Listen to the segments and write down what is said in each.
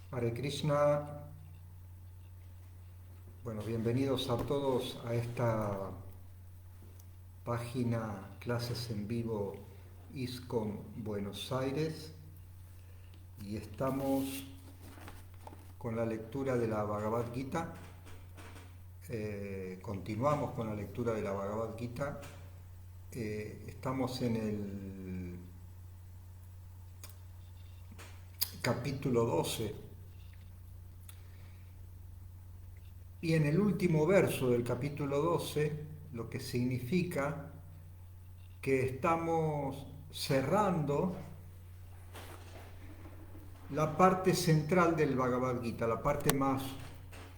Hare Krishna, bueno, bienvenidos a todos a esta página Clases en Vivo ISKCON Buenos Aires y estamos con la lectura de la Bhagavad Gita. Continuamos con la lectura de la Bhagavad Gita. Estamos en el capítulo 12 y en el último verso del capítulo 12, lo que significa que estamos cerrando la parte central del Bhagavad Gita, la parte más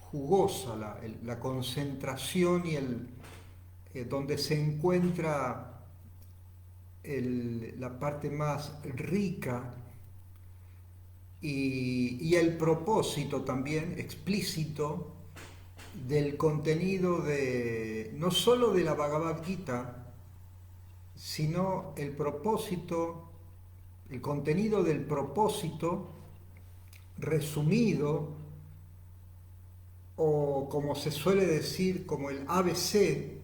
jugosa, la concentración y donde se encuentra la parte más rica y el propósito también explícito del contenido de no solo de la Bhagavad Gita, sino el propósito, el contenido del propósito resumido, o como se suele decir, como el ABC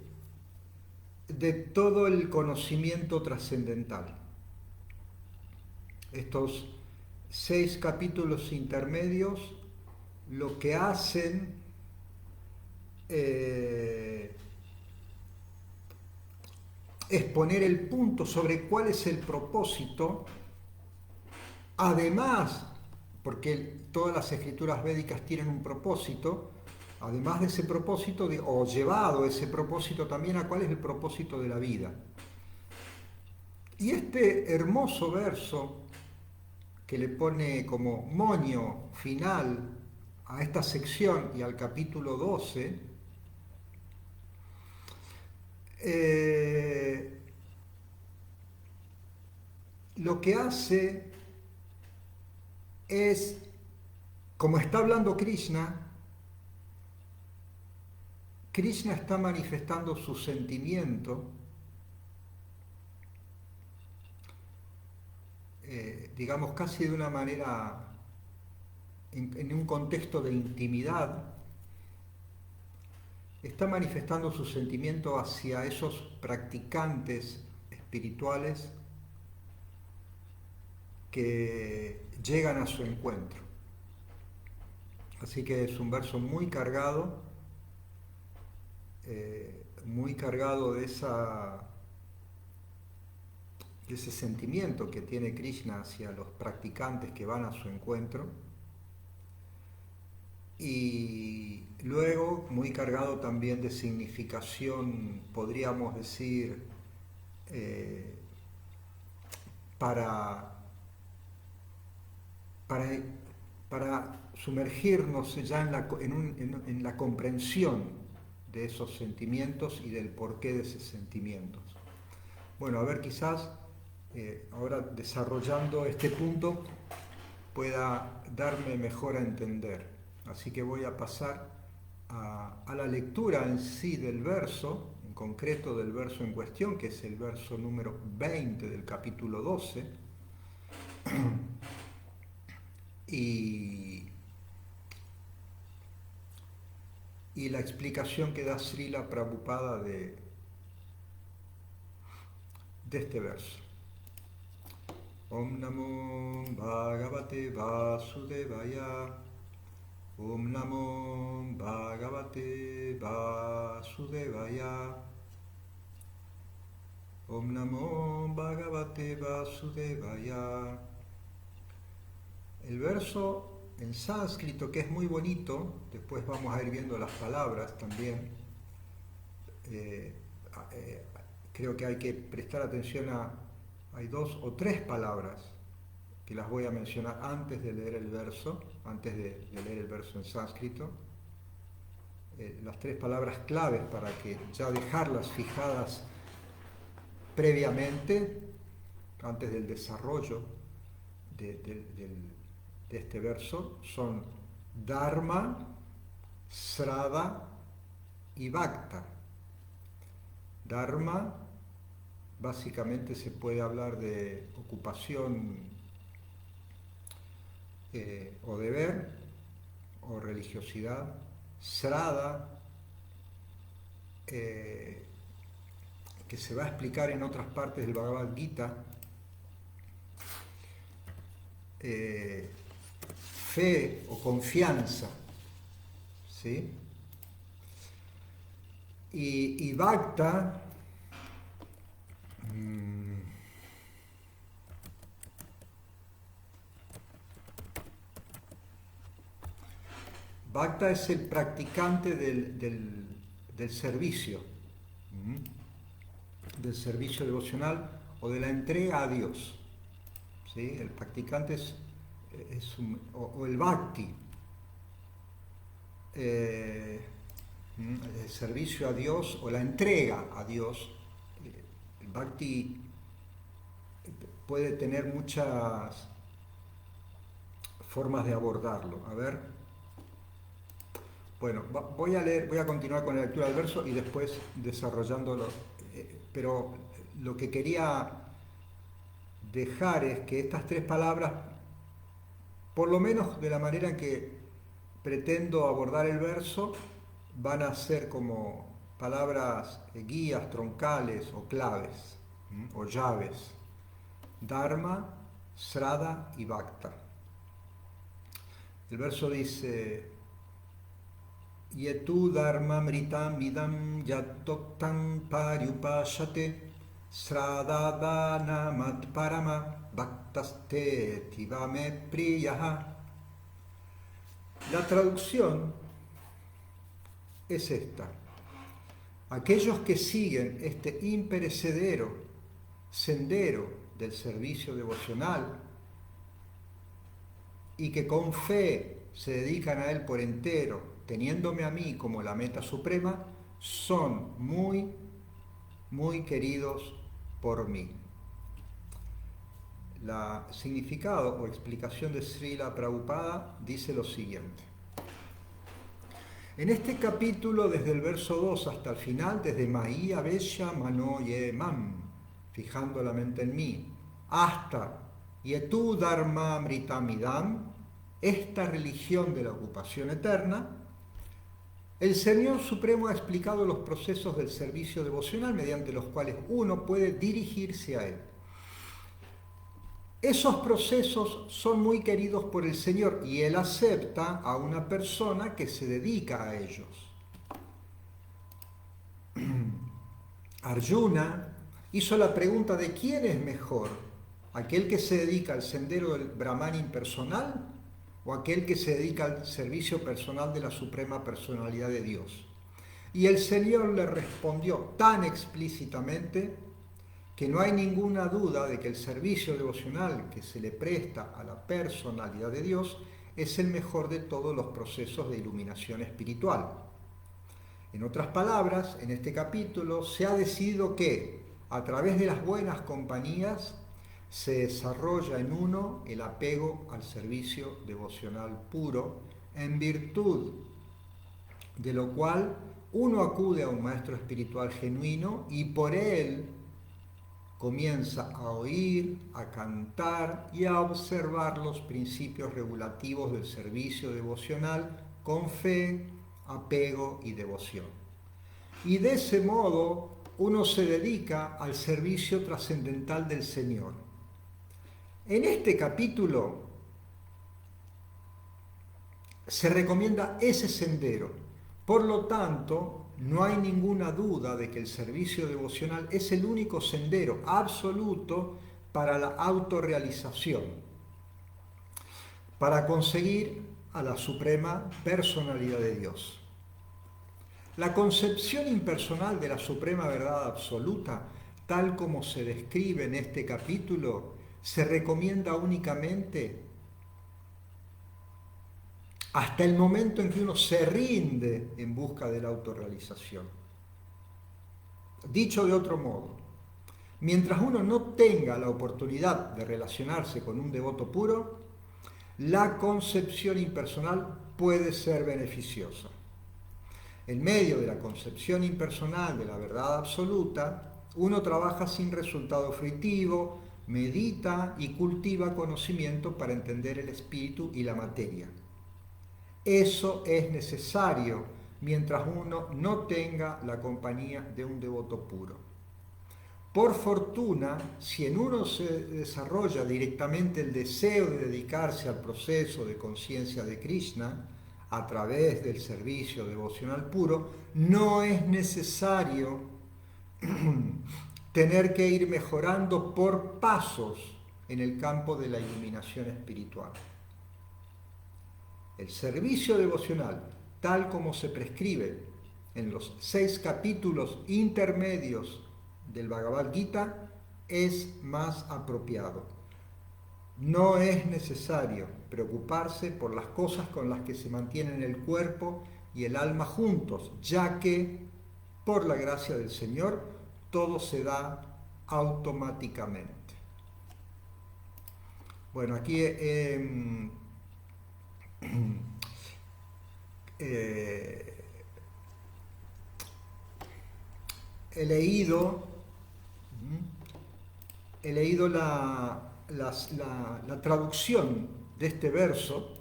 de todo el conocimiento trascendental. Estos 6 capítulos intermedios lo que hacen es poner el punto sobre cuál es el propósito. Además, porque todas las escrituras védicas tienen un propósito, además de ese propósito, o llevado ese propósito también a cuál es el propósito de la vida. Y este hermoso verso que le pone como moño final a esta sección y al capítulo 12, lo que hace es, como está hablando Krishna, Krishna está manifestando su sentimiento, digamos casi de una manera, en un contexto de intimidad, está manifestando su sentimiento hacia esos practicantes espirituales que llegan a su encuentro. Así que es un verso muy cargado de ese sentimiento que tiene Krishna hacia los practicantes que van a su encuentro, y luego muy cargado también de significación, podríamos decir, eh, para, para, para sumergirnos ya en la comprensión de esos sentimientos y del porqué de esos sentimientos. Bueno, a ver, quizás ahora desarrollando este punto pueda darme mejor a entender. Así que voy a pasar a la lectura en sí del verso, en concreto del verso en cuestión, que es el verso número 20 del capítulo 12, y, y la explicación que da Srila Prabhupada de este verso. Om Namo Bhagavate Vasudevaya. Om Namo Bhagavate Vasudevaya. Om Namo Bhagavate Vasudevaya. El verso en sánscrito, que es muy bonito, después vamos a ir viendo las palabras también. Eh, eh, Creo que hay que prestar atención hay 2 o 3 palabras que las voy a mencionar antes de leer el verso, antes de leer el verso en sánscrito. Las 3 palabras claves para que ya dejarlas fijadas previamente, antes del desarrollo de este verso, son Dharma, Srada y Bhakta. Dharma, básicamente se puede hablar de ocupación o deber o religiosidad, srada, que se va a explicar en otras partes del Bhagavad Gita, fe o confianza, ¿sí? Y bhakta, bhakta es el practicante del servicio, del servicio devocional o de la entrega a Dios, ¿sí? El practicante o el bhakti, el servicio a Dios o la entrega a Dios. El bhakti puede tener muchas formas de abordarlo. A ver, bueno, voy a continuar con la lectura del verso y después desarrollándolo, pero lo que quería dejar es que estas tres palabras, por lo menos de la manera en que pretendo abordar el verso, van a ser como palabras guías, troncales o claves, o llaves: Dharma, Srada y Bhakta. El verso dice: Yetu dharma mritam vidam yatoktam paryupashate sradadana matparama bhaktaste tivame priyaha. La traducción es esta: aquellos que siguen este imperecedero sendero del servicio devocional y que con fe se dedican a él por entero, teniéndome a mí como la meta suprema, son muy, muy queridos por mí. La significado o explicación de Srila Prabhupada dice lo siguiente: en este capítulo, desde el verso 2 hasta el final, desde Maya Vesha Mano Yemam, fijando la mente en mí, hasta Yetu Dharma Mritamidam, esta religión de la ocupación eterna, el Señor Supremo ha explicado los procesos del servicio devocional mediante los cuales uno puede dirigirse a Él. Esos procesos son muy queridos por el Señor y Él acepta a una persona que se dedica a ellos. Arjuna hizo la pregunta de quién es mejor, aquel que se dedica al sendero del Brahman impersonal o aquel que se dedica al servicio personal de la Suprema Personalidad de Dios. Y el Señor le respondió tan explícitamente que no hay ninguna duda de que el servicio devocional que se le presta a la personalidad de Dios es el mejor de todos los procesos de iluminación espiritual. En otras palabras, en este capítulo se ha decidido que, a través de las buenas compañías, se desarrolla en uno el apego al servicio devocional puro, en virtud de lo cual uno acude a un maestro espiritual genuino y por él comienza a oír, a cantar y a observar los principios regulativos del servicio devocional con fe, apego y devoción. Y de ese modo uno se dedica al servicio trascendental del Señor. En este capítulo se recomienda ese sendero. Por lo tanto, no hay ninguna duda de que el servicio devocional es el único sendero absoluto para la autorrealización, para conseguir a la suprema personalidad de Dios. La concepción impersonal de la suprema verdad absoluta, tal como se describe en este capítulo, se recomienda únicamente hasta el momento en que uno se rinde en busca de la autorrealización. Dicho de otro modo, mientras uno no tenga la oportunidad de relacionarse con un devoto puro, la concepción impersonal puede ser beneficiosa. En medio de la concepción impersonal de la verdad absoluta, uno trabaja sin resultado fruitivo, medita y cultiva conocimiento para entender el espíritu y la materia. Eso es necesario mientras uno no tenga la compañía de un devoto puro. Por fortuna, si en uno se desarrolla directamente el deseo de dedicarse al proceso de conciencia de Krishna a través del servicio devocional puro, no es necesario tener que ir mejorando por pasos en el campo de la iluminación espiritual. El servicio devocional, tal como se prescribe en los 6 capítulos intermedios del Bhagavad Gita, es más apropiado. No es necesario preocuparse por las cosas con las que se mantienen el cuerpo y el alma juntos, ya que, por la gracia del Señor, todo se da automáticamente. Bueno, aquí he leído la traducción de este verso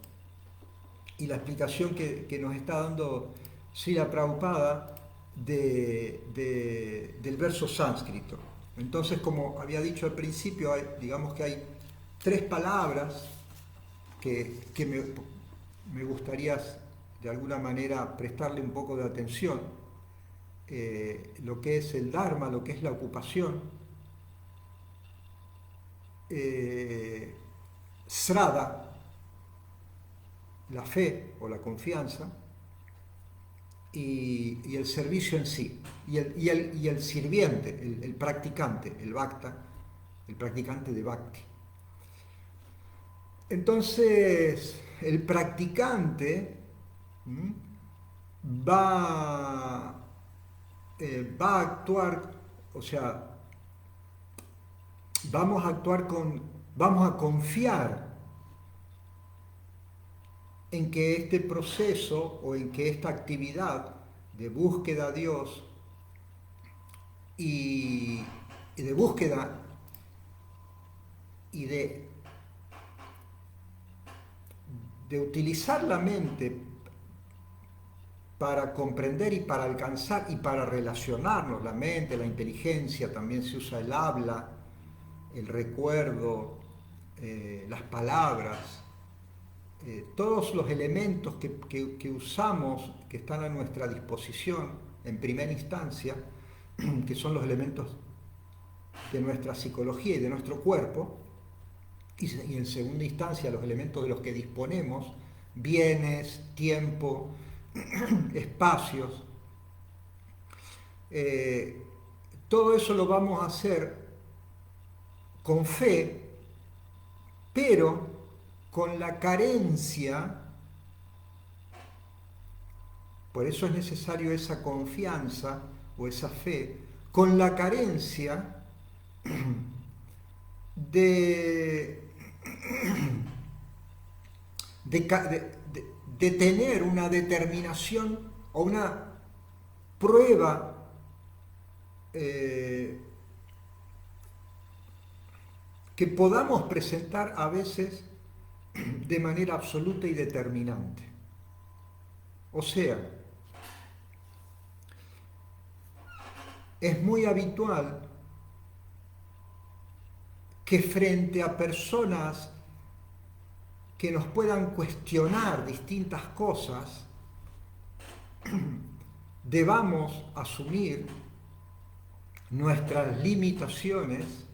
y la explicación que nos está dando Srila Prabhupada del verso sánscrito. Entonces, como había dicho al principio, digamos que hay 3 palabras que me gustaría de alguna manera prestarle un poco de atención. Lo que es el Dharma, lo que es la ocupación, Sraddha, la fe o la confianza, y el servicio en sí, y el sirviente, el practicante, el bhakta, el practicante de bhakti. Entonces, el practicante va a actuar, o sea, vamos a confiar en que este proceso o en que esta actividad de búsqueda a Dios y de búsqueda y de utilizar la mente para comprender y para alcanzar y para relacionarnos, la mente, la inteligencia, también se usa el habla, el recuerdo, las palabras, todos los elementos que usamos, que están a nuestra disposición en primera instancia, que son los elementos de nuestra psicología y de nuestro cuerpo, y en segunda instancia los elementos de los que disponemos, bienes, tiempo, espacios, todo eso lo vamos a hacer con fe, pero con la carencia, por eso es necesario esa confianza o esa fe, con la carencia de tener una determinación o una prueba que podamos presentar a veces de manera absoluta y determinante. O sea, es muy habitual que frente a personas que nos puedan cuestionar distintas cosas, debamos asumir nuestras limitaciones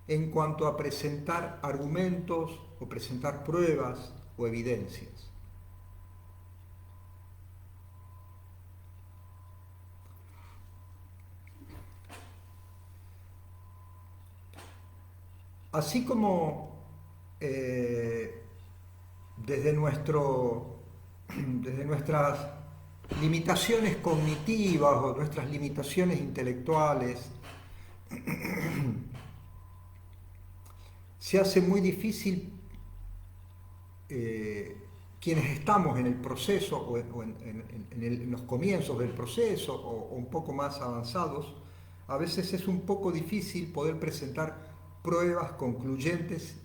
en cuanto a presentar argumentos o presentar pruebas o evidencias. Así como desde nuestras limitaciones cognitivas o nuestras limitaciones intelectuales, se hace muy difícil quienes estamos en el proceso o en los comienzos del proceso o un poco más avanzados, a veces es un poco difícil poder presentar pruebas concluyentes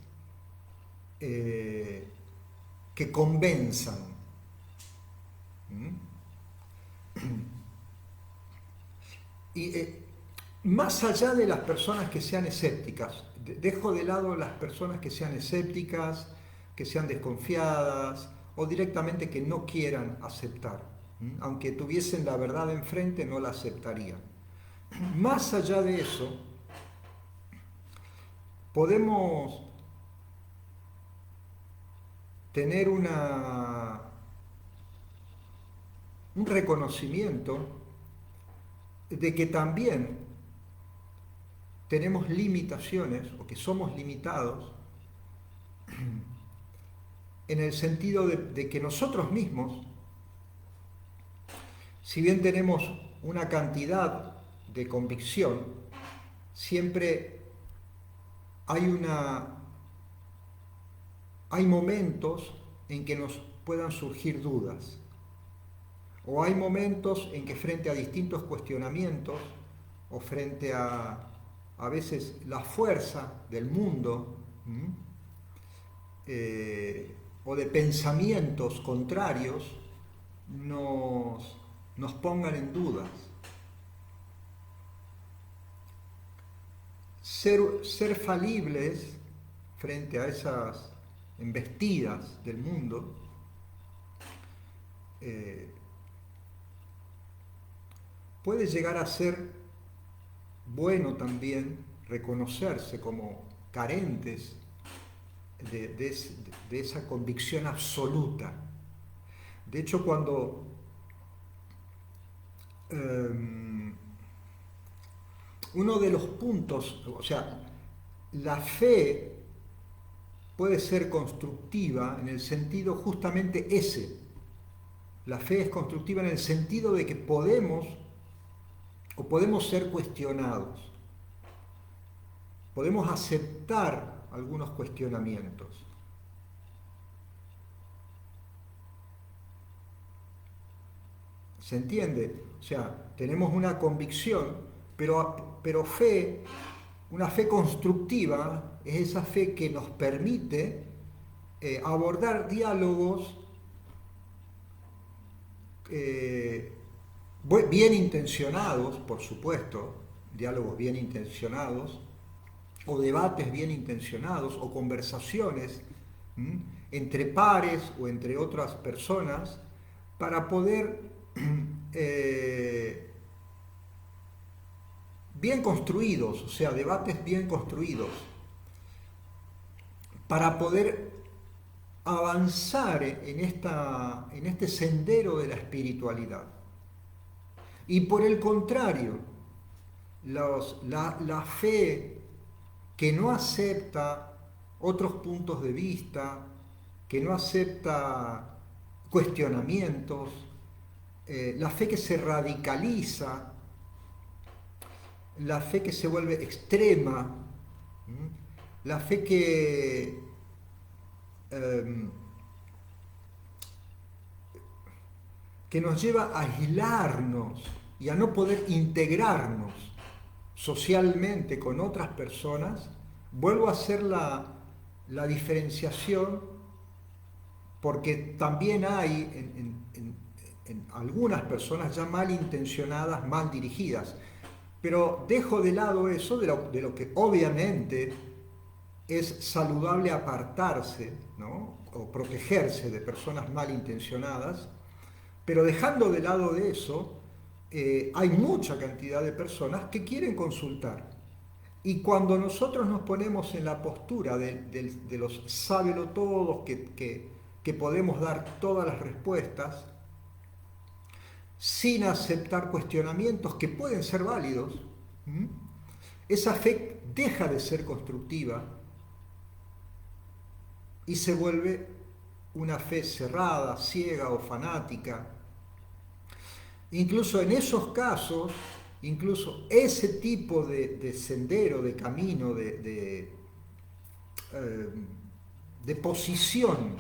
que convenzan. Y más allá de las personas que sean escépticas, dejo de lado las personas que sean escépticas, que sean desconfiadas o directamente que no quieran aceptar. Aunque tuviesen la verdad enfrente, no la aceptarían. Más allá de eso, podemos tener un reconocimiento de que también tenemos limitaciones o que somos limitados en el sentido de que nosotros mismos, si bien tenemos una cantidad de convicción, siempre hay momentos en que nos puedan surgir dudas, o hay momentos en que frente a distintos cuestionamientos o frente a veces la fuerza del mundo o de pensamientos contrarios nos pongan en dudas. Ser falibles frente a esas embestidas del mundo puede llegar a ser bueno también reconocerse como carentes de esa convicción absoluta. De hecho, cuando uno de los puntos, o sea, la fe puede ser constructiva en el sentido justamente ese. La fe es constructiva en el sentido de que podemos ser cuestionados. Podemos aceptar algunos cuestionamientos. ¿Se entiende? O sea, tenemos una convicción, pero fe, una fe constructiva, es esa fe que nos permite abordar diálogos bien intencionados, por supuesto, diálogos bien intencionados, o debates bien intencionados, o conversaciones entre pares o entre otras personas, para poder bien construidos, o sea, debates bien construidos, para poder avanzar en este sendero de la espiritualidad. Y por el contrario, la fe que no acepta otros puntos de vista, que no acepta cuestionamientos, la fe que se radicaliza, la fe que se vuelve extrema, la fe que nos lleva a aislarnos y a no poder integrarnos socialmente con otras personas. Vuelvo a hacer la diferenciación, porque también hay en algunas personas ya malintencionadas, mal dirigidas, pero dejo de lado eso de lo que obviamente es saludable apartarse, ¿no? O protegerse de personas malintencionadas, pero dejando de lado de eso, hay mucha cantidad de personas que quieren consultar. Y cuando nosotros nos ponemos en la postura de los sábelotodos que podemos dar todas las respuestas, sin aceptar cuestionamientos que pueden ser válidos, esa fe deja de ser constructiva y se vuelve una fe cerrada, ciega o fanática. Incluso en esos casos, incluso ese tipo de sendero, de camino, de posición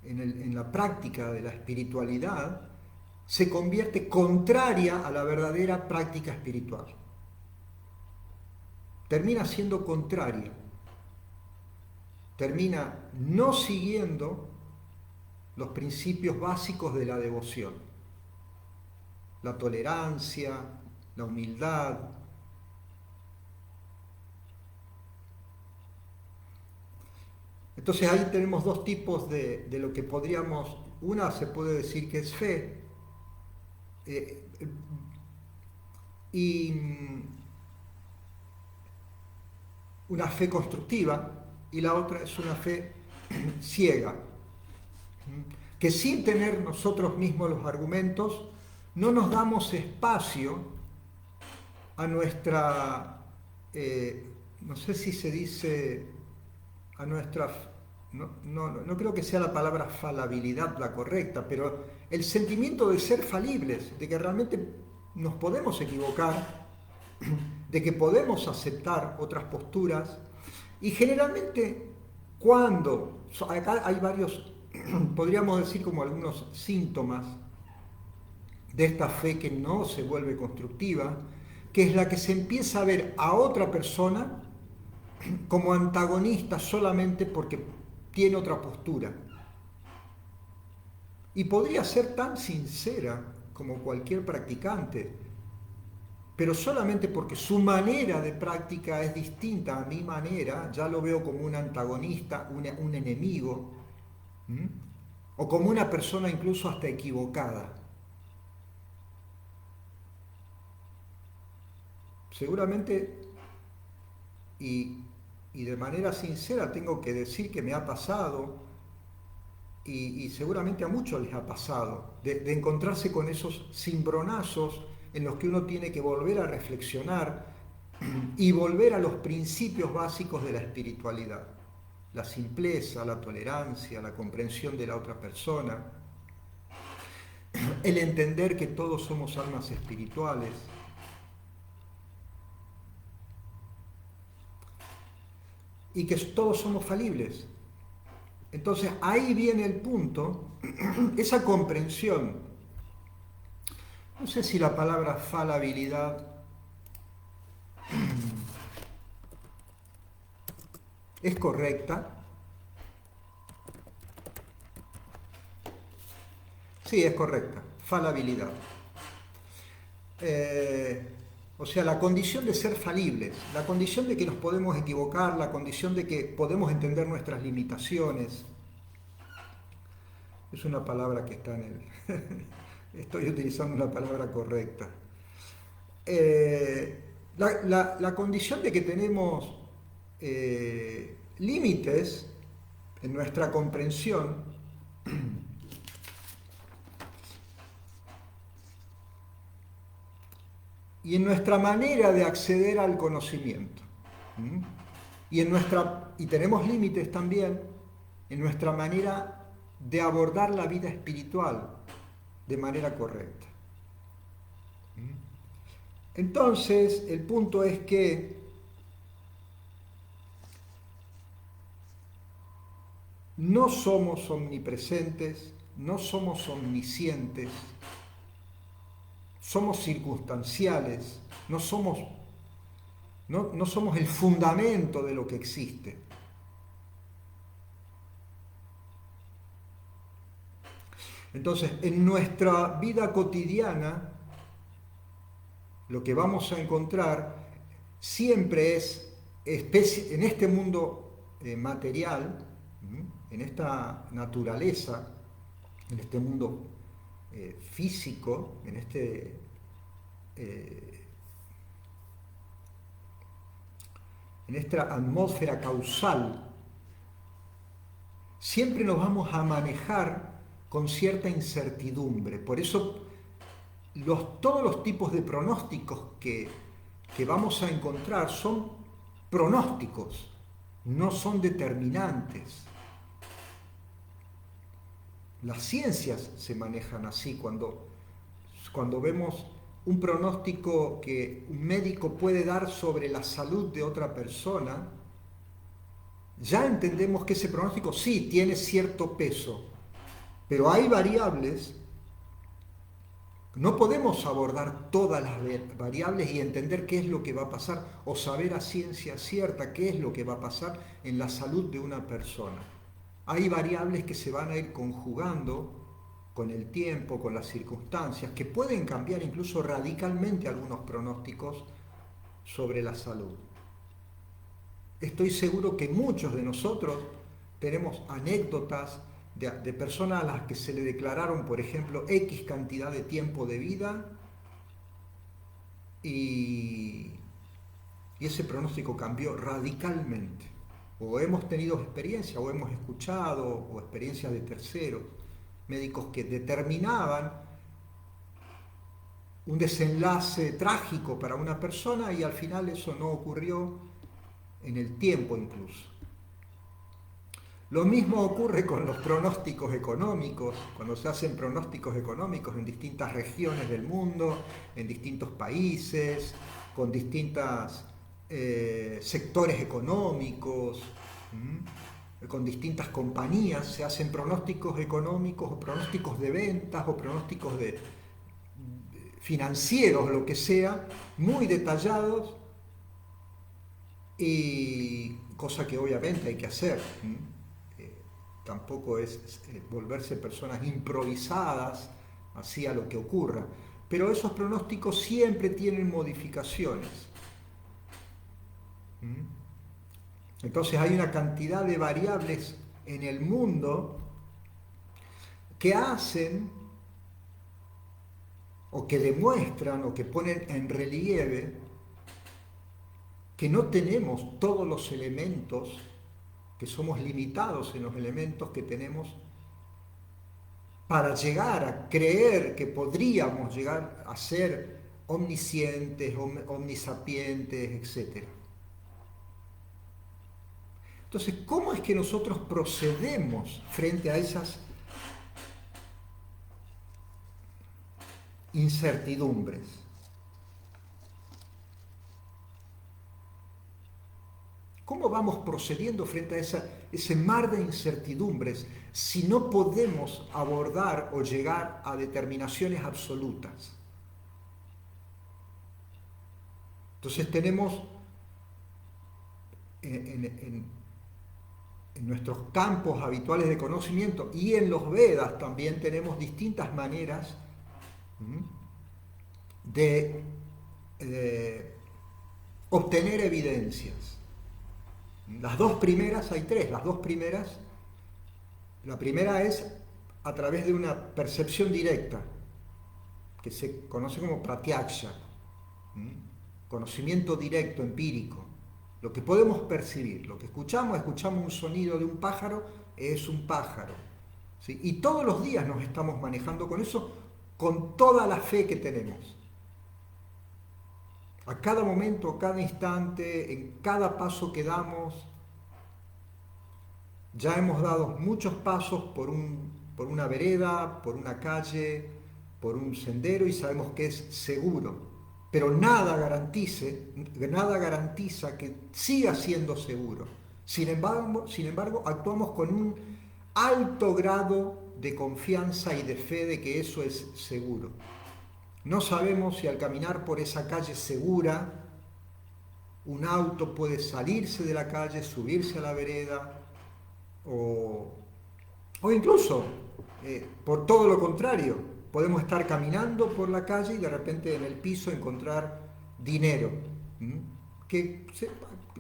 en la práctica de la espiritualidad, se convierte contraria a la verdadera práctica espiritual. termina siendo contraria, termina no siguiendo los principios básicos de la devoción, la tolerancia, la humildad. Entonces ahí tenemos dos tipos de lo que podríamos, una se puede decir que es fe, y una fe constructiva, y la otra es una fe ciega, que sin tener nosotros mismos los argumentos, no nos damos espacio a nuestra, no sé si se dice, a nuestra, no creo que sea la palabra falabilidad la correcta, pero el sentimiento de ser falibles, de que realmente nos podemos equivocar, de que podemos aceptar otras posturas, y generalmente cuando, acá hay varios, podríamos decir como algunos síntomas de esta fe que no se vuelve constructiva, que es la que se empieza a ver a otra persona como antagonista solamente porque tiene otra postura. Y podría ser tan sincera como cualquier practicante, pero solamente porque su manera de práctica es distinta a mi manera, ya lo veo como un antagonista, un enemigo, ¿m? O como una persona incluso hasta equivocada. Seguramente, y de manera sincera tengo que decir que me ha pasado, y seguramente a muchos les ha pasado, de encontrarse con esos cimbronazos en los que uno tiene que volver a reflexionar y volver a los principios básicos de la espiritualidad. La simpleza, la tolerancia, la comprensión de la otra persona, el entender que todos somos almas espirituales. Y que todos somos falibles. Entonces ahí viene el punto, esa comprensión. No sé si la palabra falabilidad es correcta. Sí, es correcta, falabilidad. O sea, la condición de ser falibles, la condición de que nos podemos equivocar, la condición de que podemos entender nuestras limitaciones. Es una palabra que está en el... Estoy utilizando una palabra correcta. La condición de que tenemos límites en nuestra comprensión y en nuestra manera de acceder al conocimiento. Y tenemos límites también en nuestra manera de abordar la vida espiritual de manera correcta. Entonces, el punto es que no somos omnipresentes, no somos omniscientes, somos circunstanciales, no somos el fundamento de lo que existe. Entonces, en nuestra vida cotidiana, lo que vamos a encontrar siempre es, en este mundo material, en esta naturaleza, en este mundo físico, en esta atmósfera causal, siempre nos vamos a manejar con cierta incertidumbre. Por eso todos los tipos de pronósticos que vamos a encontrar son pronósticos, no son determinantes. Las ciencias se manejan así. Cuando vemos un pronóstico que un médico puede dar sobre la salud de otra persona, ya entendemos que ese pronóstico sí tiene cierto peso, pero hay variables No podemos abordar todas las variables y entender qué es lo que va a pasar o saber a ciencia cierta qué es lo que va a pasar en la salud de una persona. Hay variables que se van a ir conjugando con el tiempo, con las circunstancias, que pueden cambiar incluso radicalmente algunos pronósticos sobre la salud. Estoy seguro que muchos de nosotros tenemos anécdotas de personas a las que se le declararon, por ejemplo, X cantidad de tiempo de vida y, y ese pronóstico cambió radicalmente. O hemos tenido experiencia, o hemos escuchado, o experiencias de terceros, médicos que determinaban un desenlace trágico para una persona y al final eso no ocurrió en el tiempo incluso. Lo mismo ocurre con los pronósticos económicos, cuando se hacen pronósticos económicos en distintas regiones del mundo, en distintos países, con distintos sectores económicos, con distintas compañías, se hacen pronósticos económicos o pronósticos de ventas o pronósticos financieros, lo que sea, muy detallados y cosa que obviamente hay que hacer. Tampoco es volverse personas improvisadas así a lo que ocurra, pero esos pronósticos siempre tienen modificaciones. Entonces hay una cantidad de variables en el mundo que hacen o que demuestran o que ponen en relieve que no tenemos todos los elementos, que somos limitados en los elementos que tenemos para llegar a creer que podríamos llegar a ser omniscientes, omnisapientes, etc. Entonces, ¿cómo es que nosotros procedemos frente a esas incertidumbres? ¿Cómo vamos procediendo frente a ese mar de incertidumbres si no podemos abordar o llegar a determinaciones absolutas? Entonces tenemos en nuestros campos habituales de conocimiento y en los Vedas también tenemos distintas maneras de obtener evidencias. Las dos primeras, hay tres, las dos primeras, la primera es a través de una percepción directa, que se conoce como pratyaksha, conocimiento directo, empírico, lo que podemos percibir, lo que escuchamos un sonido de un pájaro, es un pájaro, ¿sí? Y todos los días nos estamos manejando con eso, con toda la fe que tenemos. A cada momento, a cada instante, en cada paso que damos, ya hemos dado muchos pasos por una vereda, por una calle, por un sendero y sabemos que es seguro. Pero nada garantiza que siga siendo seguro. Sin embargo, actuamos con un alto grado de confianza y de fe de que eso es seguro. No sabemos si al caminar por esa calle segura, un auto puede salirse de la calle, subirse a la vereda, o incluso, por todo lo contrario, podemos estar caminando por la calle y de repente en el piso encontrar dinero.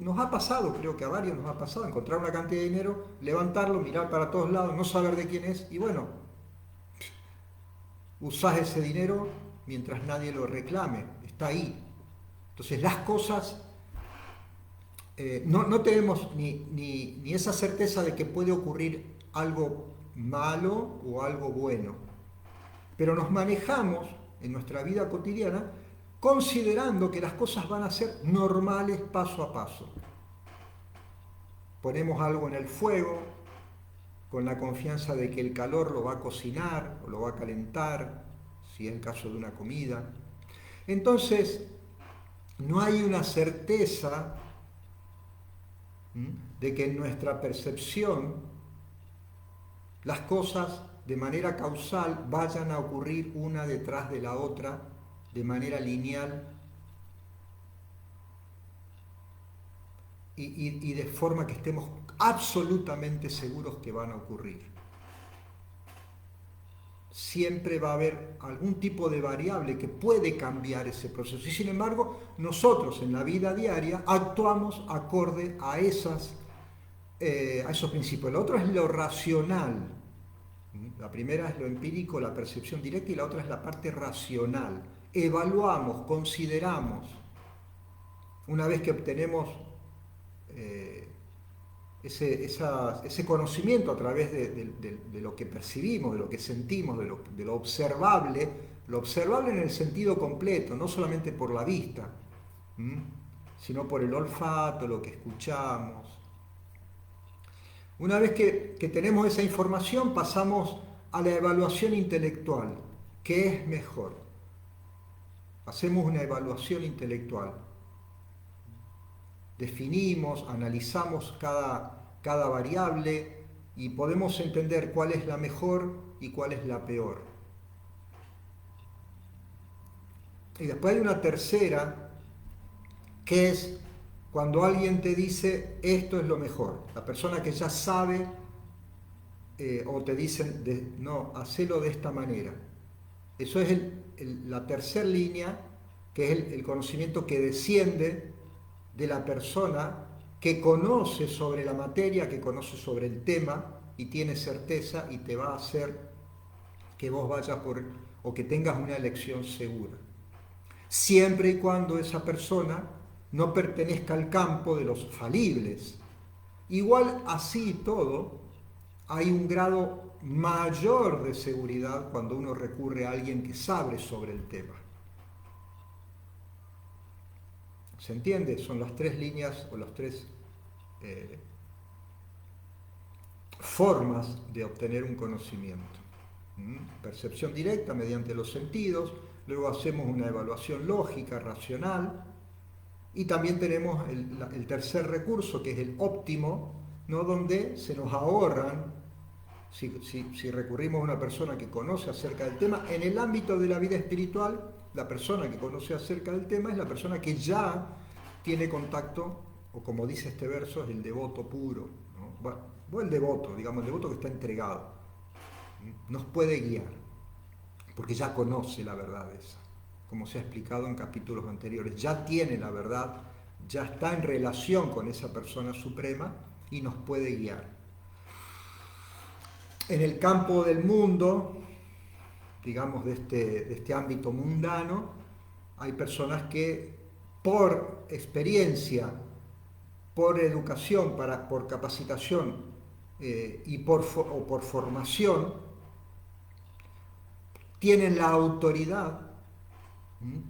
Nos ha pasado, creo que a varios nos ha pasado, encontrar una cantidad de dinero, levantarlo, mirar para todos lados, no saber de quién es y bueno, usás ese dinero mientras nadie lo reclame, está ahí. Entonces las cosas, no tenemos ni esa certeza de que puede ocurrir algo malo o algo bueno, pero nos manejamos en nuestra vida cotidiana considerando que las cosas van a ser normales paso a paso. Ponemos algo en el fuego con la confianza de que el calor lo va a cocinar o lo va a calentar, si es el caso de una comida. Entonces, no hay una certeza de que en nuestra percepción las cosas de manera causal vayan a ocurrir una detrás de la otra, de manera lineal y de forma que estemos absolutamente seguros que van a ocurrir. Siempre va a haber algún tipo de variable que puede cambiar ese proceso. Y sin embargo, nosotros en la vida diaria actuamos acorde a esos principios. Lo otro es lo racional. La primera es lo empírico, la percepción directa, y la otra es la parte racional. Evaluamos, consideramos. Una vez que obtenemos ese conocimiento a través de lo que percibimos, de lo que sentimos, de lo observable en el sentido completo, no solamente por la vista, sino por el olfato, lo que escuchamos. Una vez que tenemos esa información, pasamos a la evaluación intelectual. ¿Qué es mejor? Hacemos una evaluación intelectual. Definimos, analizamos cada variable y podemos entender cuál es la mejor y cuál es la peor. Y después hay una tercera, que es cuando alguien te dice esto es lo mejor. La persona que ya sabe o te dicen no, hacelo de esta manera. Eso es la tercera línea, que es el conocimiento que desciende de la persona que conoce sobre la materia, que conoce sobre el tema y tiene certeza y te va a hacer que vos vayas o que tengas una elección segura. Siempre y cuando esa persona no pertenezca al campo de los falibles. Igual así y todo, hay un grado mayor de seguridad cuando uno recurre a alguien que sabe sobre el tema. ¿Se entiende? Son las tres líneas o las tres formas de obtener un conocimiento. Percepción directa mediante los sentidos, luego hacemos una evaluación lógica, racional, y también tenemos el tercer recurso, que es el óptimo, ¿no? Donde se nos ahorran, si recurrimos a una persona que conoce acerca del tema, en el ámbito de la vida espiritual, la persona que conoce acerca del tema es la persona que ya tiene contacto, o como dice este verso, es el devoto puro, ¿no? Bueno, o el devoto, digamos, el devoto que está entregado. Nos puede guiar, porque ya conoce la verdad esa, como se ha explicado en capítulos anteriores. Ya tiene la verdad, ya está en relación con esa persona suprema y nos puede guiar. En el campo del mundo, digamos de este ámbito mundano, hay personas que por experiencia, por educación, por capacitación y por formación, tienen la autoridad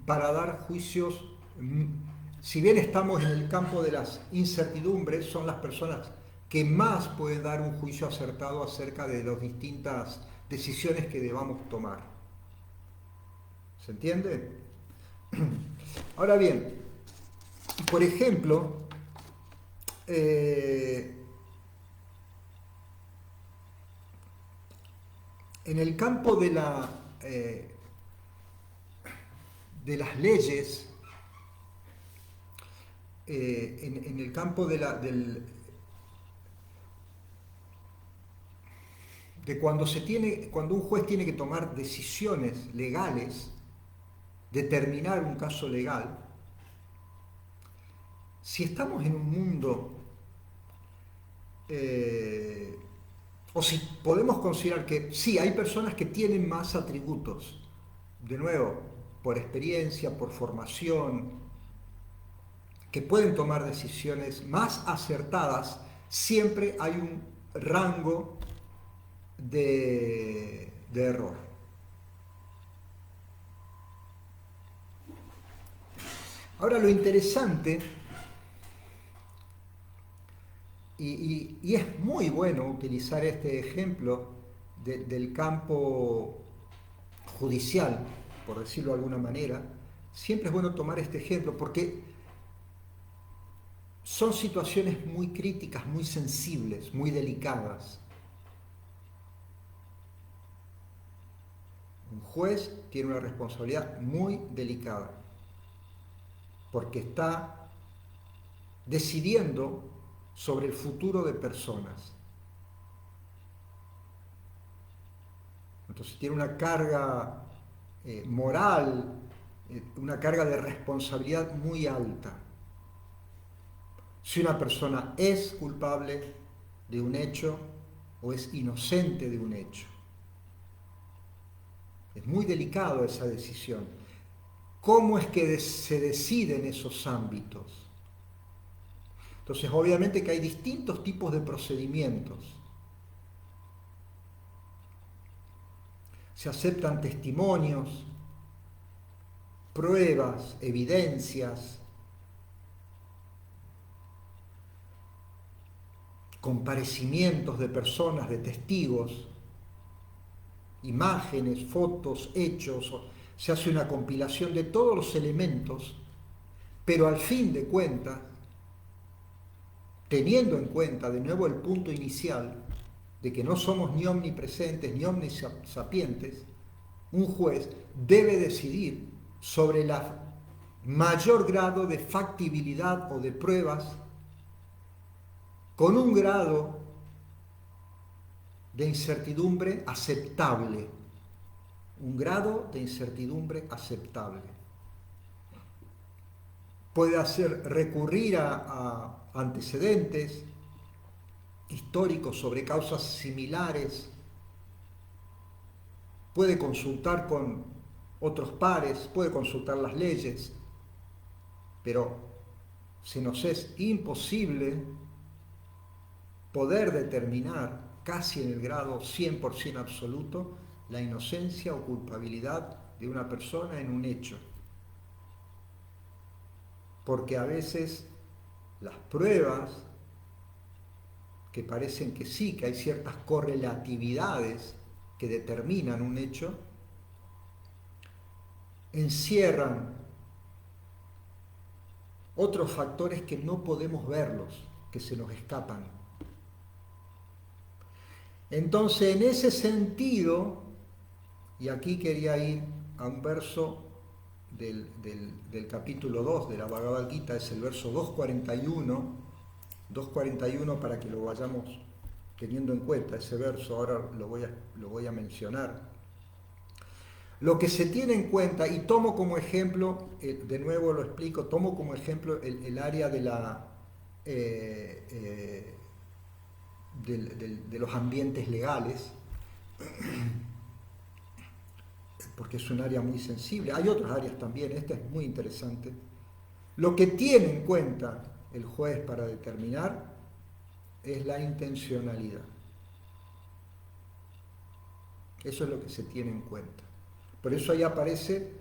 para dar juicios. Si bien estamos en el campo de las incertidumbres, son las personas que más pueden dar un juicio acertado acerca de las distintas decisiones que debamos tomar. ¿Se entiende? Ahora bien, por ejemplo, en el campo de las leyes, en el campo de cuando un juez tiene que tomar decisiones legales, determinar un caso legal, si estamos en un mundo, o si podemos considerar que sí, hay personas que tienen más atributos, de nuevo, por experiencia, por formación, que pueden tomar decisiones más acertadas, siempre hay un rango de error. Ahora lo interesante, y es muy bueno utilizar este ejemplo del campo judicial, por decirlo de alguna manera, siempre es bueno tomar este ejemplo porque son situaciones muy críticas, muy sensibles, muy delicadas. Un juez tiene una responsabilidad muy delicada, porque está decidiendo sobre el futuro de personas. Entonces tiene una carga moral, una carga de responsabilidad muy alta. Si una persona es culpable de un hecho o es inocente de un hecho. Es muy delicado esa decisión. ¿Cómo es que se deciden esos ámbitos? Entonces, obviamente que hay distintos tipos de procedimientos. Se aceptan testimonios, pruebas, evidencias, comparecimientos de personas, de testigos, imágenes, fotos, hechos. Se hace una compilación de todos los elementos, pero al fin de cuentas, teniendo en cuenta de nuevo el punto inicial de que no somos ni omnipresentes ni omnisapientes, un juez debe decidir sobre el mayor grado de factibilidad o de pruebas con un grado de incertidumbre aceptable. Un grado de incertidumbre aceptable. Puede recurrir a antecedentes históricos sobre causas similares, puede consultar con otros pares, puede consultar las leyes, pero se nos es imposible poder determinar casi en el grado 100% absoluto la inocencia o culpabilidad de una persona en un hecho. Porque a veces las pruebas que parecen que sí, que hay ciertas correlatividades que determinan un hecho, encierran otros factores que no podemos verlos, que se nos escapan. Entonces, en ese sentido, y aquí quería ir a un verso del capítulo 2 de la Bhagavad Gita, es el verso 241 para que lo vayamos teniendo en cuenta, ese verso, ahora lo voy a mencionar. Lo que se tiene en cuenta, y tomo como ejemplo, de nuevo lo explico, tomo como ejemplo el área de los ambientes legales, porque es un área muy sensible. Hay otras áreas también, esta es muy interesante. Lo que tiene en cuenta el juez para determinar es la intencionalidad. Eso es lo que se tiene en cuenta. Por eso ahí aparece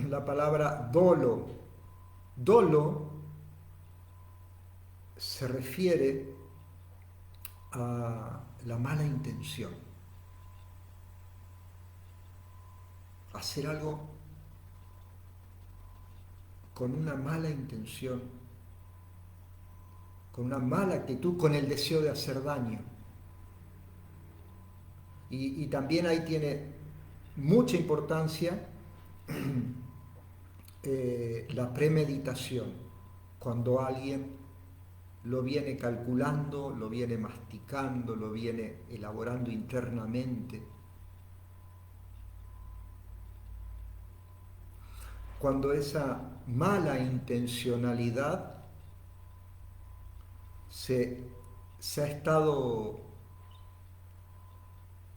la palabra dolo. Dolo se refiere a la mala intención. Hacer algo con una mala intención, con una mala actitud, con el deseo de hacer daño. Y también ahí tiene mucha importancia la premeditación, cuando alguien lo viene calculando, lo viene masticando, lo viene elaborando internamente. Cuando esa mala intencionalidad se ha estado,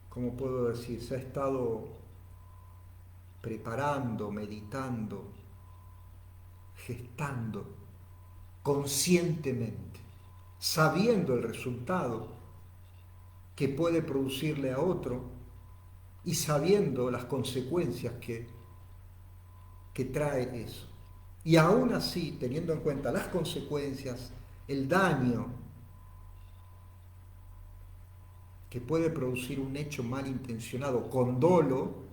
¿cómo puedo decir? Se ha estado preparando, meditando, gestando conscientemente, sabiendo el resultado que puede producirle a otro y sabiendo las consecuencias que trae eso. Y aún así, teniendo en cuenta las consecuencias, el daño que puede producir un hecho malintencionado con dolo,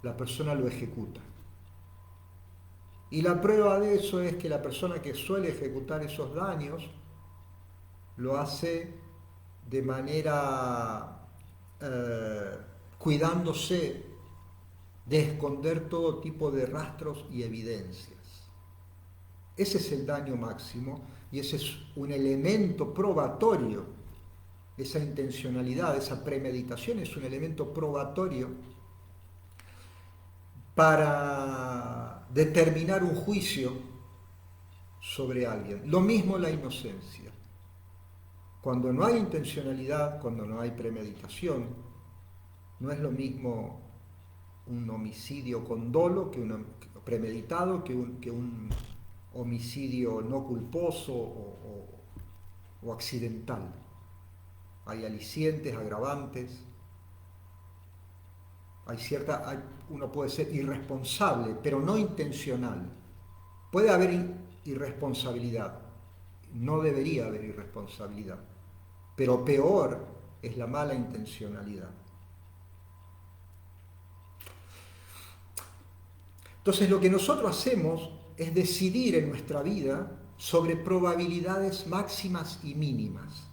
la persona lo ejecuta. Y la prueba de eso es que la persona que suele ejecutar esos daños lo hace de manera cuidándose de esconder todo tipo de rastros y evidencias. Ese es el daño máximo y ese es un elemento probatorio. Esa intencionalidad, esa premeditación es un elemento probatorio para determinar un juicio sobre alguien. Lo mismo la inocencia. Cuando no hay intencionalidad, cuando no hay premeditación, no es lo mismo un homicidio con dolo que un premeditado que un homicidio no culposo o accidental. Hay alicientes, agravantes, uno puede ser irresponsable, pero no intencional. Puede haber irresponsabilidad, no debería haber irresponsabilidad, pero peor es la mala intencionalidad. Entonces lo que nosotros hacemos es decidir en nuestra vida sobre probabilidades máximas y mínimas.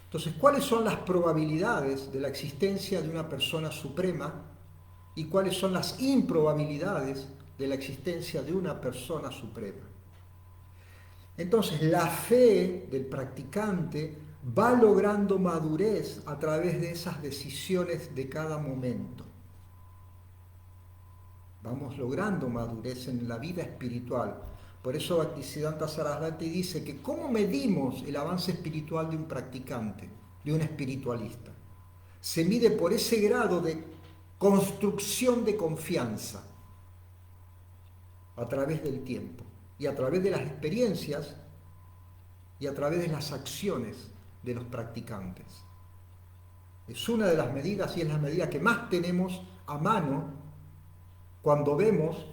Entonces, ¿cuáles son las probabilidades de la existencia de una persona suprema y cuáles son las improbabilidades de la existencia de una persona suprema? Entonces, la fe del practicante va logrando madurez a través de esas decisiones de cada momento. Vamos logrando madurez en la vida espiritual. Por eso Bhaktisiddhanta Sarasvati dice que ¿cómo medimos el avance espiritual de un practicante, de un espiritualista? Se mide por ese grado de construcción de confianza a través del tiempo y a través de las experiencias y a través de las acciones de los practicantes. Es una de las medidas y es la medida que más tenemos a mano cuando vemos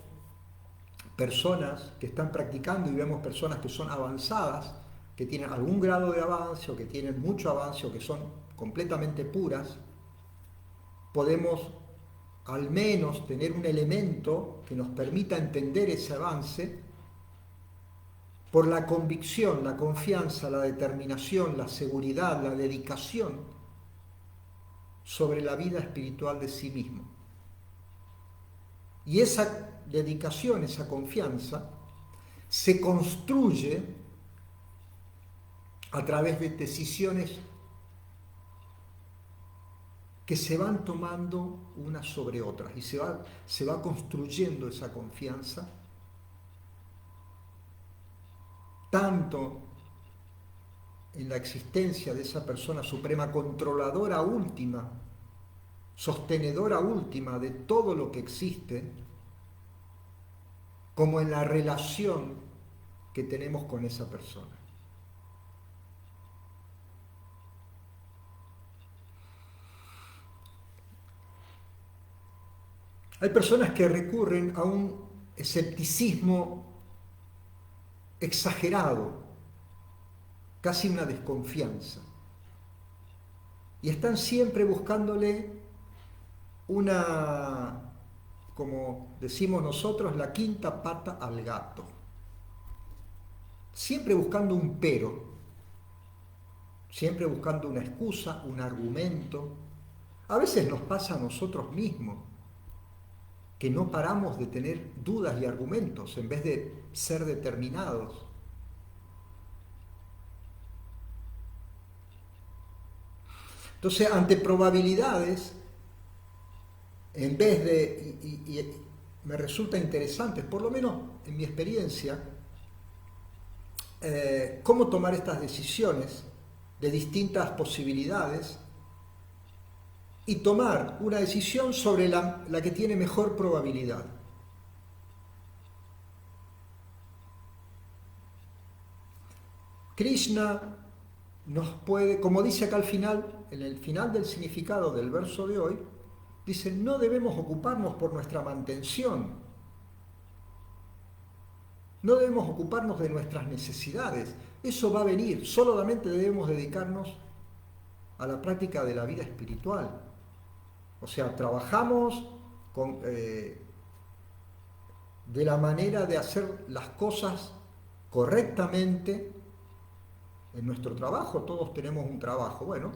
personas que están practicando y vemos personas que son avanzadas, que tienen algún grado de avance o que tienen mucho avance o que son completamente puras, podemos al menos tener un elemento que nos permita entender ese avance por la convicción, la confianza, la determinación, la seguridad, la dedicación sobre la vida espiritual de sí mismo. Y esa dedicación, esa confianza, se construye a través de decisiones que se van tomando unas sobre otras y se va construyendo esa confianza tanto en la existencia de esa persona suprema, controladora última, sostenedora última de todo lo que existe, como en la relación que tenemos con esa persona. Hay personas que recurren a un escepticismo exagerado, casi una desconfianza, y están siempre buscándole una, como decimos nosotros, la quinta pata al gato, siempre buscando un pero, siempre buscando una excusa, un argumento. A veces nos pasa a nosotros mismos que no paramos de tener dudas y argumentos en vez de ser determinados. Entonces, ante probabilidades, en vez de, y me resulta interesante, por lo menos en mi experiencia, cómo tomar estas decisiones de distintas posibilidades y tomar una decisión sobre la que tiene mejor probabilidad. Krishna nos puede, como dice acá al final, en el final del significado del verso de hoy, dice, no debemos ocuparnos por nuestra mantención, no debemos ocuparnos de nuestras necesidades, eso va a venir, solamente debemos dedicarnos a la práctica de la vida espiritual. O sea, trabajamos de la manera de hacer las cosas correctamente En nuestro trabajo todos tenemos un trabajo. Bueno,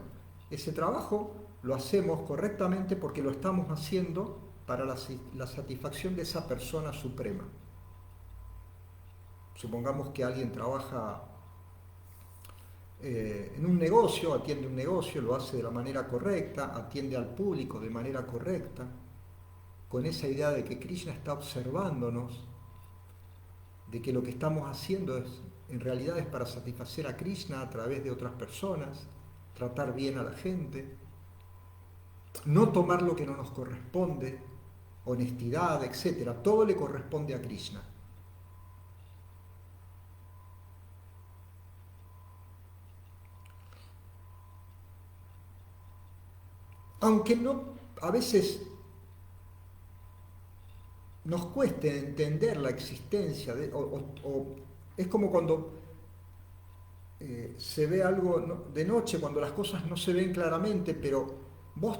ese trabajo lo hacemos correctamente porque lo estamos haciendo para la satisfacción de esa persona suprema. Supongamos que alguien trabaja en un negocio, atiende un negocio, lo hace de la manera correcta, atiende al público de manera correcta, con esa idea de que Krishna está observándonos, de que lo que estamos haciendo en realidad es para satisfacer a Krishna a través de otras personas, tratar bien a la gente, no tomar lo que no nos corresponde, honestidad, etc. Todo le corresponde a Krishna. Aunque no, a veces nos cueste entender la existencia, o es como cuando se ve algo de noche, cuando las cosas no se ven claramente, pero vos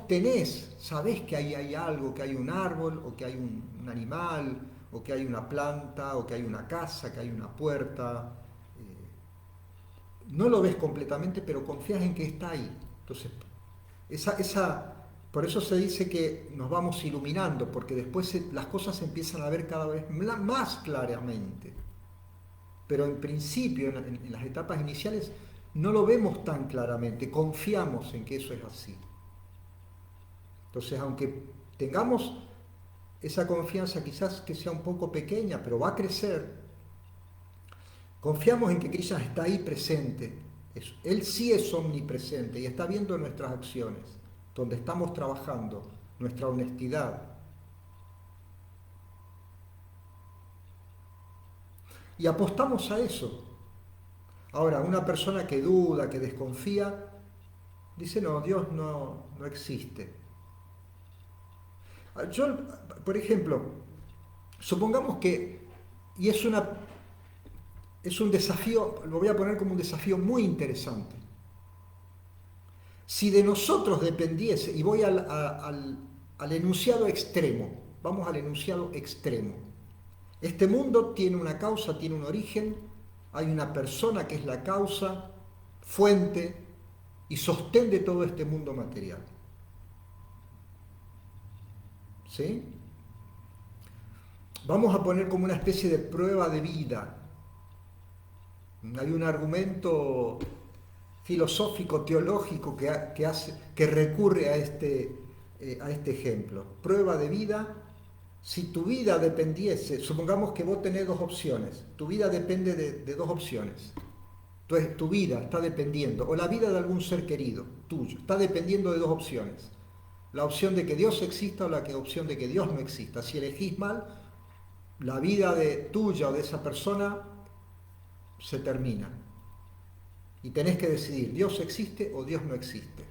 sabés que ahí hay algo, que hay un árbol, o que hay un animal, o que hay una planta, o que hay una casa, que hay una puerta. No lo ves completamente, pero confías en que está ahí. Entonces, por eso se dice que nos vamos iluminando, porque después las cosas se empiezan a ver cada vez más claramente. Pero en principio, en las etapas iniciales, no lo vemos tan claramente, confiamos en que eso es así. Entonces, aunque tengamos esa confianza quizás que sea un poco pequeña, pero va a crecer, confiamos en que Krishna está ahí presente. Él sí es omnipresente y está viendo nuestras acciones, donde estamos trabajando, nuestra honestidad. Y apostamos a eso. Ahora, una persona que duda, que desconfía, dice, no, Dios no existe. Yo, por ejemplo, supongamos que, y es un desafío, lo voy a poner como un desafío muy interesante. Si de nosotros dependiese, y voy al enunciado extremo, vamos al enunciado extremo. Este mundo tiene una causa, tiene un origen, hay una persona que es la causa, fuente y sostén de todo este mundo material. ¿Sí? Vamos a poner como una especie de prueba de vida. Hay un argumento filosófico, teológico que recurre a este ejemplo. Prueba de vida. Si tu vida dependiese, supongamos que vos tenés dos opciones, tu vida depende de dos opciones. Entonces tu vida está dependiendo, o la vida de algún ser querido tuyo, está dependiendo de dos opciones. La opción de que Dios exista o la opción de que Dios no exista. Si elegís mal, la vida tuya o de esa persona se termina. Y tenés que decidir, ¿Dios existe o Dios no existe?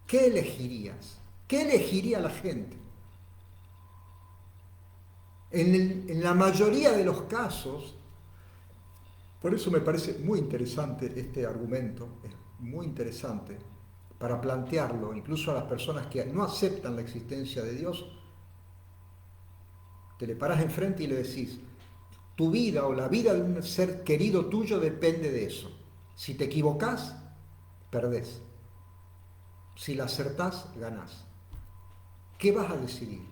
¿Qué elegirías? ¿Qué elegiría la gente? En la mayoría de los casos, por eso me parece muy interesante este argumento, es muy interesante para plantearlo, incluso a las personas que no aceptan la existencia de Dios, te le parás enfrente y le decís, tu vida o la vida de un ser querido tuyo depende de eso. Si te equivocás, perdés. Si la acertás, ganás. ¿Qué vas a decidir?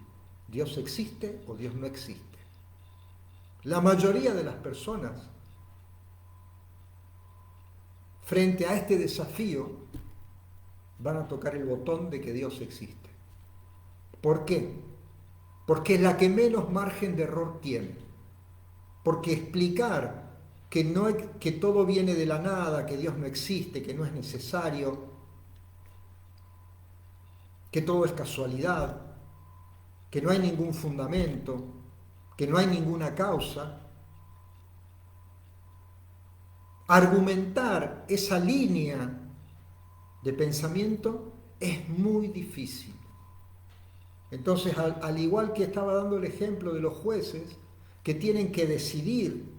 ¿Dios existe o Dios no existe? La mayoría de las personas, frente a este desafío, van a tocar el botón de que Dios existe. ¿Por qué? Porque es la que menos margen de error tiene. Porque explicar que todo viene de la nada, que Dios no existe, que no es necesario, que todo es casualidad, que no hay ningún fundamento, que no hay ninguna causa, argumentar esa línea de pensamiento es muy difícil. Entonces, al igual que estaba dando el ejemplo de los jueces que tienen que decidir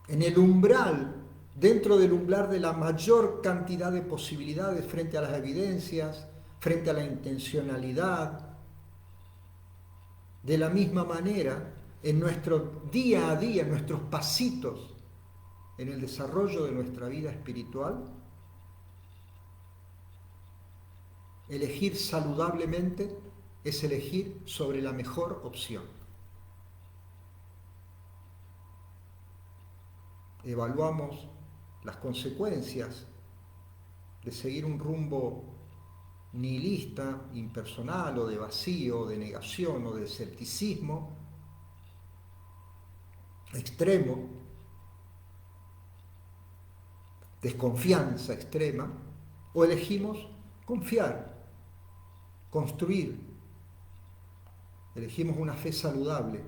en el umbral, dentro del umbral de la mayor cantidad de posibilidades frente a las evidencias, frente a la intencionalidad, de la misma manera, en nuestro día a día, en nuestros pasitos, en el desarrollo de nuestra vida espiritual, elegir saludablemente es elegir sobre la mejor opción. Evaluamos las consecuencias de seguir un rumbo nihilista, impersonal o de vacío, de negación o de escepticismo extremo, desconfianza extrema, o elegimos confiar, construir, elegimos una fe saludable.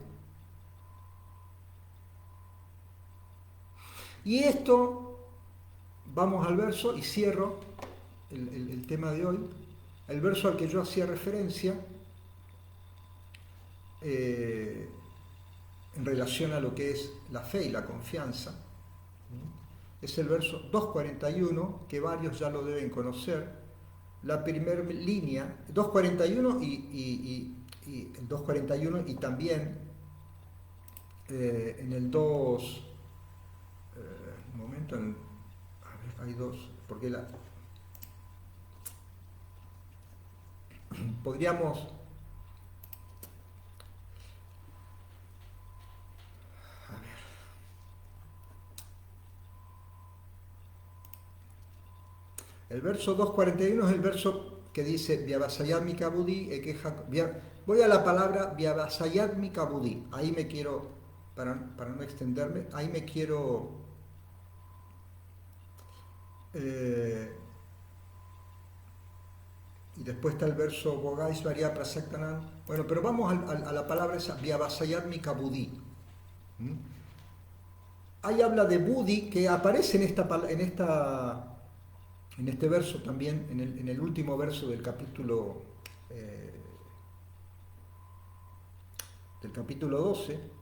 Y esto, vamos al verso y cierro el tema de hoy, el verso al que yo hacía referencia en relación a lo que es la fe y la confianza. Es el verso 241, que varios ya lo deben conocer. La primera línea, 241 y el 241 y también en el 2, un momento, a ver, hay dos, porque podríamos, a ver, el verso 241 es el verso que dice Vyavasayat Mikabudi, voy a la palabra Vyavasayat Mikabudi, ahí me quiero, para no extenderme, ahí me quiero y después está el verso Bogais Varia Prasaktanan. Bueno, pero vamos a la palabra esa, Vyavasayat Mikabudi. Ahí habla de Budi, que aparece en este verso también, en el último verso del capítulo 12.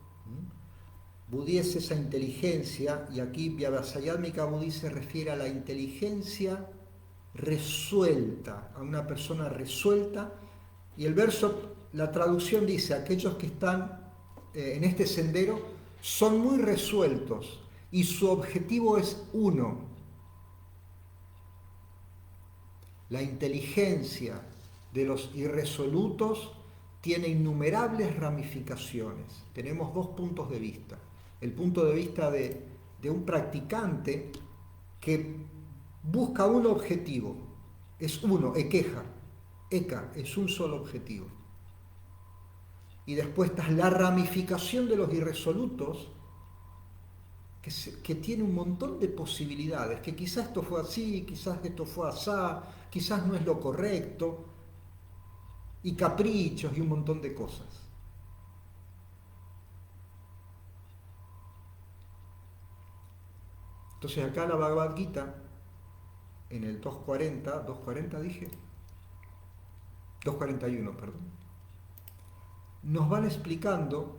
Budi es esa inteligencia, y aquí Vyavasayat Mikabudi se refiere a la inteligencia resuelta, a una persona resuelta, y el verso, la traducción dice, aquellos que están en este sendero son muy resueltos y su objetivo es uno. La inteligencia de los irresolutos tiene innumerables ramificaciones. Tenemos dos puntos de vista. El punto de vista de un practicante que busca un objetivo, es uno, eka, es un solo objetivo. Y después está la ramificación de los irresolutos, que tiene un montón de posibilidades, que quizás esto fue así, quizás esto fue asá, quizás no es lo correcto, y caprichos y un montón de cosas. Entonces acá la Bhagavad Gita, en el 240 dije, 241, perdón, nos van explicando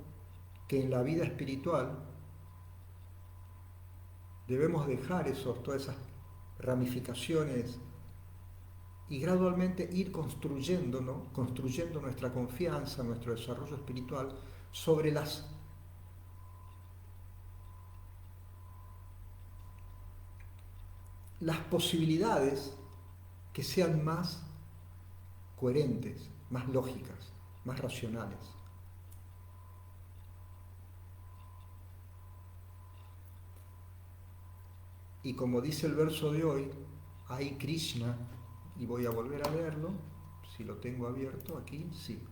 que en la vida espiritual debemos dejar todas esas ramificaciones y gradualmente ir construyendo nuestra confianza, nuestro desarrollo espiritual sobre las posibilidades que sean más coherentes, más lógicas, más racionales. Y como dice el verso de hoy, hay Krishna, y voy a volver a leerlo, si lo tengo abierto aquí, sí.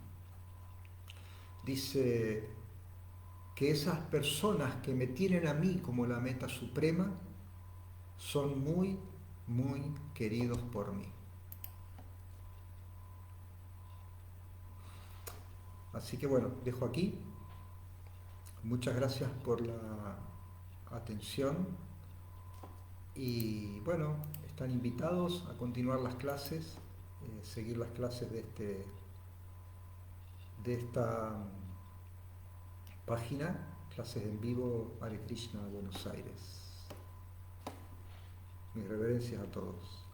Dice que esas personas que me tienen a mí como la meta suprema son muy, muy queridos por mí. Así que bueno, dejo aquí. Muchas gracias por la atención y bueno, están invitados a continuar las clases, seguir las clases de esta página, clases en vivo, Hare Krishna, Buenos Aires. Mis reverencias a todos.